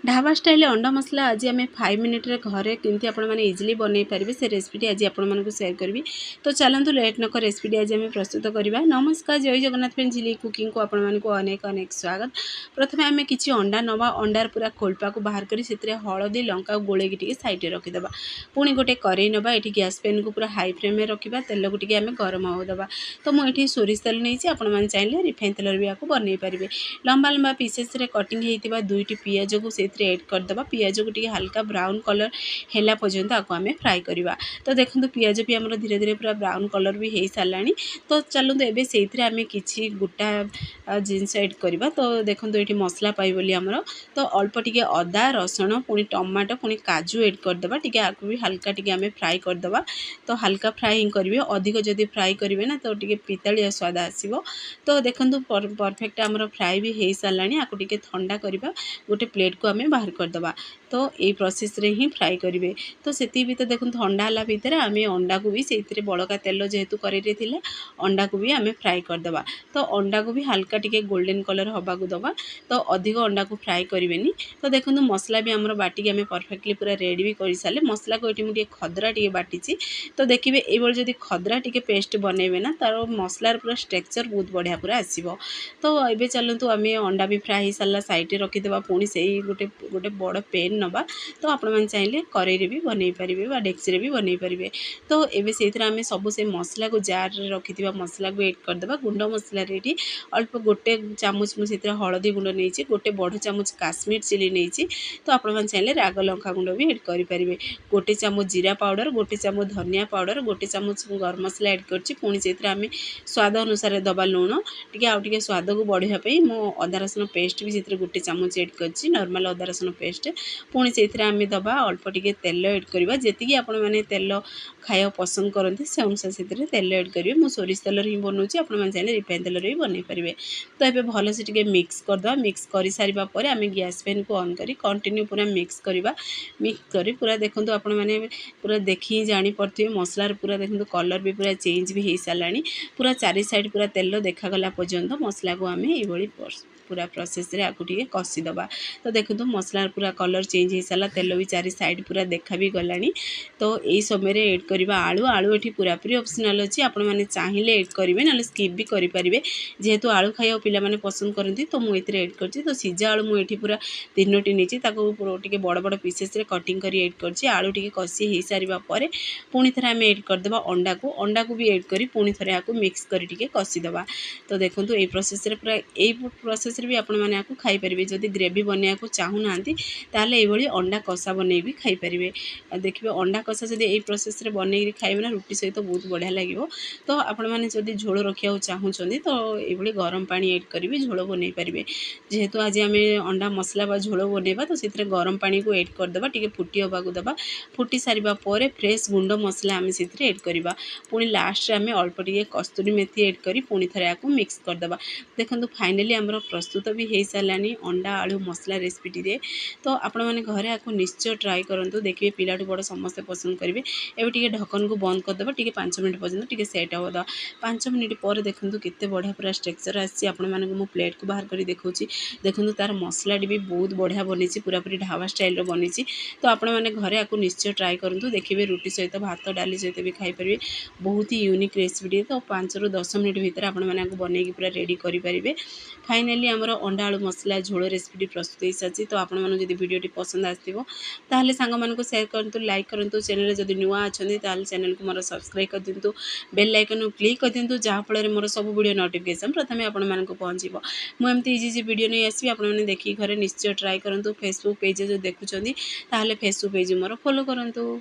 Dhaba style अंडा मसला आज आम 5 मिनिट घरे केमती आपण मैंने इजिली बनई पारे से रेसिपी आज आपको सेयार करी। तो चलतु लेट नक रेसिपी आज आम प्रस्तुत करवा। नमस्कार, जय जगन्नाथ फ्रेंड झिली कुकिंग को आपण मानक अनेक अनेक स्वागत। प्रथम आम कि अंडा नवा, अंडार पूरा खोलपा को बाहर कर हलदी लंका गोलेकी सैड रखीदे। पुणी गोटे करेई नवा, ये गैस पेन को पूरा हाई फ्लेम में रखा, तेल को आम गरम होदेबा। तो मुझे सोरिष तेल नहीं, आपने चाहिए रिफाइन तेल भी आपको बनई पारे। लंबा लंबा पीसेस कटिंग होता दुईटी पियाज को एड करदे। पियाज को टी हल्का ब्राउन कलर है पर्यंत आपको आम फ्राए करवा। तो देखो पियाज भी आम धीरे धीरे पूरा ब्राउन कलर भी हो सारा। तो चलते एवं से आम कि गोटा जिनस एड करवा। तो देखो ये मसला पाइबली आमर तो अल्प टिके अदा रसुण पुणी टमाटो पुणी काजू एड करदे। टी आपको भी हल्का टी आम फ्राए करदे। तो हल्का फ्राए ही करेंगे, अधिक जदि फ्राए करेंगे ना तो टी पितालिया स्वाद आसो। तो देखो परफेक्ट आमर फ्राए भी हो सारा। आपको टी ठंडा करवा, गोटे प्लेट को आम बाहर करदे। तो ये प्रोसेस रे ही फ्राए करेंगे। तो से भीतर देखो ठंडा है भितर आम अंडा को भी से बड़का तेल जेहेतु करेई अंडा को भी आम फ्राए करदे। तो अंडा को भी हल्का टिके गोल्डन कलर हवा को दबा। तो अधिक अंडा को फ्राए करें। तो देखो मसला भी आम बाटिक आम परफेक्टली पूरा रेडी भी कर सारे। मसला को ये मुझे खदरा टे बाटी। तो देखिए ये जब खदरा टे पेस्ट बनइबे ना तार मसलार पूरा स्ट्रक्चर बहुत बढ़िया पूरा आसो। तो ये चलतु आम अंडा भी फ्राए हो सारा साइड रखीदे। पुणी से गोटे गोटे बड़ पेन नवा। तो आपण चाहिए करेई भी बनई पारे डेक्ची भी बनई पारे। तो ये से आम सब से मसला को जार रखी मसला को एड करदे। गुंड मसला रेडी अल्प गोटे चामच मुझे हलदी गुंड नहीं, गोटे बड़ चामच काश्मीर चिली नहीं। तो आपण चाहिए राग लंका गुंड भी एड करेंगे। गोटे चामच जीरा पाउडर, गोटे चामच धनिया पाउडर, गोटे चामच गरम मसला एड कर आम स्वाद अनुसार दबा लुण टी आउे स्वाद को बढ़ाई मो अदा रसुण पेस्ट भी गोटे चामच एड कर नॉर्मल अदा रसुण पेस्ट। पुणी से आम दबा अल्प टिके तेल एड करवा। जी आपण मैंने तेल खाया पसंद करते से अनुसार से तेल एड करेंगे। मुझे सोरिष तेल ही बनाऊँगी, आपने चाहिए रिफाइन तेल भी बनई पारे। तो ये भल से टिके मिक्स करदे। मिक्स कर सारा पर आम गैस पेन को ऑन करी कंटिन्यू पूरा मिक्स करवा। मिक्स करी पूरा देखो आपण मैंने पूरा देखी जापे मसलार पूरा देखो कलर भी पूरा चेंज भी हो सारा। पूरा चारि साइड पूरा तेल देखागला पर्यंत मसला को आम ये पूरा प्रोसेस रे आपको टी कषिदबा। तो देखो मसलार पूरा कलर चेंज हो सारा, तेल भी चारि साइड पूरा देखा भी गलानी। तो यही समय एड करवा आलू। आलू ये पूरा पूरी ऑप्शनल अच्छी, आपण मैंने चाहिए एड करेंगे ना स्किप भी करेंगे। जेहेतु आलू खाया पिला पसंद करती तो मुझे एड कर। तो सीजा आलू मुझे पूरा 3टी नहीं टे बड़ बड़ पीसेस कटिंग कर एड कर। आलू टे कषि हो सारापर पुणी थे आम एड करदे अंडा को। अंडा को भी एड करी पुणी थे आपको मिक्स कर कषिदबा। तो देखो ये प्रोसेस रे पूरा यही प्रोसेस भी आपण मैंने आपको खाई पारे। जदि ग्रेवी बनया को चाहूना ताले ये अंडा कषा बनई भी खाई पारे। देखिए अंडा कषा जब यही प्रोसेस रे बनई खाइबे ना रुटी सहित बहुत बढ़िया लगे। तो आपण मैंने जदि झोल रखा चाहूँगी तो ये गरम पानी एड करी झोल बनई पारे। जेहेतु आज आम अंडा मसला बा झोल बनइबा तो से गरम पानी को एड करदे। टी फुटी हवा को दबा। फुटी सारा पर फ्रेश गुंड मसला आम से एड करवा। पुणी लास्ट आम अल्प टे कस्तूरी मेथी एड करी पुणी थे आपको मिक्स करदे। देखो फाइनाली आमर प्रस्तुत भी हो सारा अंडा आलू मसला रेसिपी टे। तो आपण मैंने घरे आपको निश्चय ट्राए करूँ। देखिए पिला बड़ समस्ते पसंद करेंगे। एवं टे ढक्कन को बंद करदे टी 5 मिनट पर्यंत टी सेट हो दबा। 5 मिनट पर देखो केते बढ़िया पूरा स्ट्रक्चर आसी। आपण मानक प्लेट को बाहर कर देखा। देखो तार मसला भी बहुत बढ़िया बनी पूरा पूरी ढाबा स्टाइल बनी। तो आपण मैंने घरे आपको निश्चय ट्राए करूँ। देखिए रुटी सहित भात डाली सहित भी खाई पारे। बहुत ही यूनिक रेसिपी। तो 5 ରୁ 10 मिनट भीतर आपण मैंने बनई पूरा रेडी करेंगे। फाइनाली आमर अंडा आलू मसला झोल रेसिपी प्रस्तुत हो सारी। तो आपण मैंने जब वीडियो पसंद आसो ताल सांग मानक सेयार करूँ, लाइक करूँ। चैनल जब नुआ अच्छा चैनल को मोर सब्सक्राइब कर दिंतु, बेल आइकन क्लिक कर दिंतु, जहाँफल मोर सब वीडियो नोटिफिकेशन प्रथम आपण मानक पहुँचो। मुझे इजी वीडियो नहीं आसबि आपने देखिए घरे निश्चय ट्राए करूँ। फेसबुक पेज जो देखुं ताहले फेसबुक पेज मोर फॉलो करूँ।